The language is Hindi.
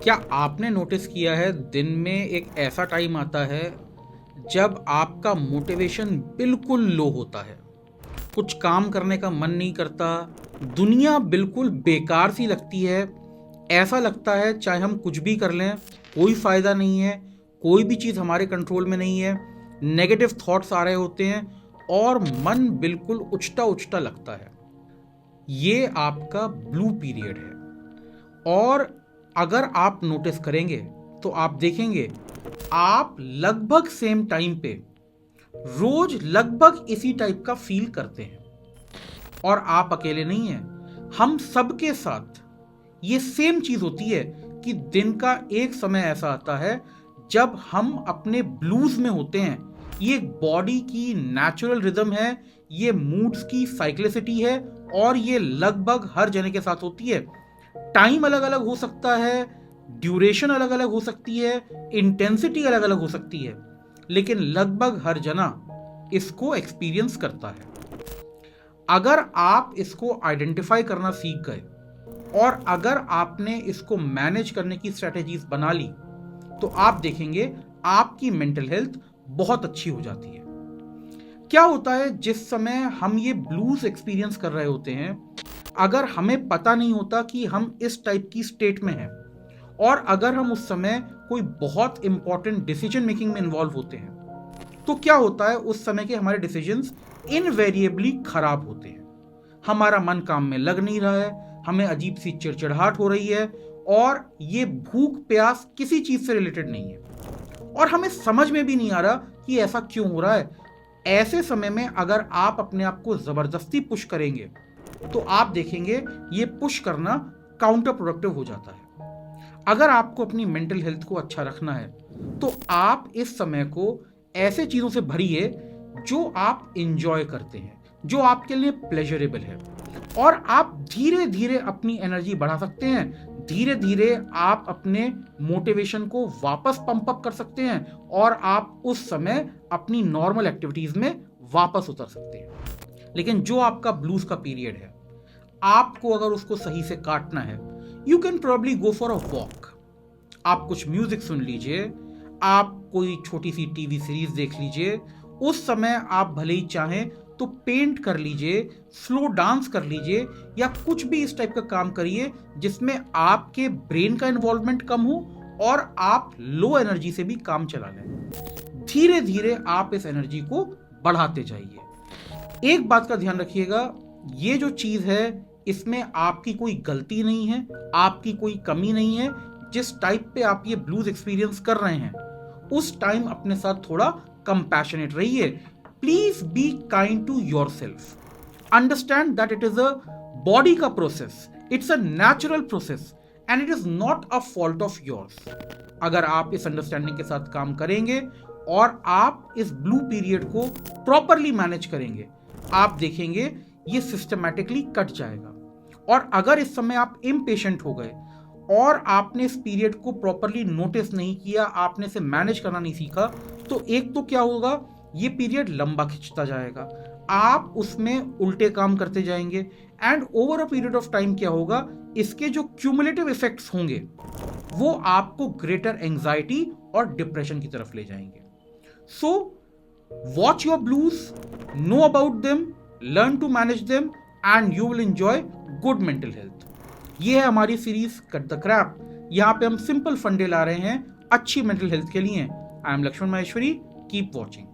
क्या आपने नोटिस किया है दिन में एक ऐसा टाइम आता है जब आपका मोटिवेशन बिल्कुल लो होता है, कुछ काम करने का मन नहीं करता, दुनिया बिल्कुल बेकार सी लगती है। ऐसा लगता है चाहे हम कुछ भी कर लें कोई फ़ायदा नहीं है, कोई भी चीज़ हमारे कंट्रोल में नहीं है, नेगेटिव थॉट्स आ रहे होते हैं और मन बिल्कुल उछटा उछटा लगता है। ये आपका ब्लू पीरियड है। और अगर आप नोटिस करेंगे तो आप देखेंगे आप लगभग सेम टाइम पे रोज लगभग इसी टाइप का फील करते हैं। और आप अकेले नहीं हैं, हम सबके साथ ये सेम चीज होती है कि दिन का एक समय ऐसा आता है जब हम अपने ब्लूज में होते हैं। ये बॉडी की नेचुरल रिदम है, ये मूड्स की साइक्लिसिटी है और ये लगभग हर जने के साथ होती है। टाइम अलग अलग हो सकता है, ड्यूरेशन अलग अलग हो सकती है, इंटेंसिटी अलग अलग हो सकती है, लेकिन लगभग हर जना इसको एक्सपीरियंस करता है। अगर आप इसको आइडेंटिफाई करना सीख गए और अगर आपने इसको मैनेज करने की स्ट्रेटेजीज बना ली तो आप देखेंगे आपकी मेंटल हेल्थ बहुत अच्छी हो जाती है। क्या होता है जिस समय हम ये ब्लूज एक्सपीरियंस कर रहे होते हैं, अगर हमें पता नहीं होता कि हम इस टाइप की स्टेट में हैं और अगर हम उस समय कोई बहुत इंपॉर्टेंट डिसीजन मेकिंग में इन्वॉल्व होते हैं तो क्या होता है उस समय के हमारे डिसीजंस इनवेरिएबली खराब होते हैं। हमारा मन काम में लग नहीं रहा है, हमें अजीब सी चिड़चिड़ाहट हो रही है और ये भूख प्यास किसी चीज से रिलेटेड नहीं है और हमें समझ में भी नहीं आ रहा कि ऐसा क्यों हो रहा है। ऐसे समय में अगर आप अपने आप को जबरदस्ती पुश करेंगे तो आप देखेंगे ये पुश करना काउंटर प्रोडक्टिव हो जाता है। अगर आपको अपनी मेंटल हेल्थ को अच्छा रखना है तो आप इस समय को ऐसे चीजों से भरिए जो आप इंजॉय करते हैं, जो आपके लिए प्लेजरेबल है, और आप धीरे धीरे अपनी एनर्जी बढ़ा सकते हैं। धीरे धीरे आप अपने मोटिवेशन को वापस पंप अप कर सकते हैं और आप उस समय अपनी नॉर्मल एक्टिविटीज में वापस उतर सकते हैं। लेकिन जो आपका ब्लूज का पीरियड है, आपको अगर उसको सही से काटना है, you can probably go for a walk. आप कुछ म्यूजिक सुन लीजिए, आप कोई छोटी सी टीवी सीरीज देख लीजिए, उस समय आप भले ही चाहें तो पेंट कर लीजिए, स्लो डांस कर लीजिए या कुछ भी इस टाइप का काम करिए जिसमें आपके ब्रेन का इन्वॉल्वमेंट कम हो और आप लो एनर्जी से भी काम चला लें। धीरे धीरे आप इस एनर्जी को बढ़ाते जाइए। एक बात का ध्यान रखिएगा, ये जो चीज है इसमें आपकी कोई गलती नहीं है, आपकी कोई कमी नहीं है। जिस टाइप पे आप ये ब्लूज एक्सपीरियंस कर रहे हैं उस टाइम अपने साथ थोड़ा कंपैशनेट रहिए। Please be kind to yourself. Understand that it is a body का process, it's a natural process and it is not a fault of yours. अगर आप इस अंडरस्टैंडिंग के साथ काम करेंगे और आप इस ब्लू पीरियड को प्रॉपरली मैनेज करेंगे, आप देखेंगे ये सिस्टमैटिकली कट जाएगा। और अगर इस समय आप इम्पेशेंट हो गए और आपने इस पीरियड को प्रॉपरली नोटिस नहीं किया, आपने इसे मैनेज करना नहीं सीखा, तो एक तो क्या होगा, ये पीरियड लंबा खिंचता जाएगा, आप उसमें उल्टे काम करते जाएंगे and over a period of time क्या होगा, इसके जो क्यूमुलेटिव इफेक्ट्स होंगे वो आपको ग्रेटर एंजाइटी और डिप्रेशन की तरफ ले जाएंगे। So watch your blues, know about them, learn to manage them and you will enjoy good mental health. ये है हमारी सीरीज कट द क्रैप। यहाँ पे हम सिंपल फंडे ला रहे हैं अच्छी मेंटल हेल्थ के लिए। I am Lakshman Maheshwari, keep watching.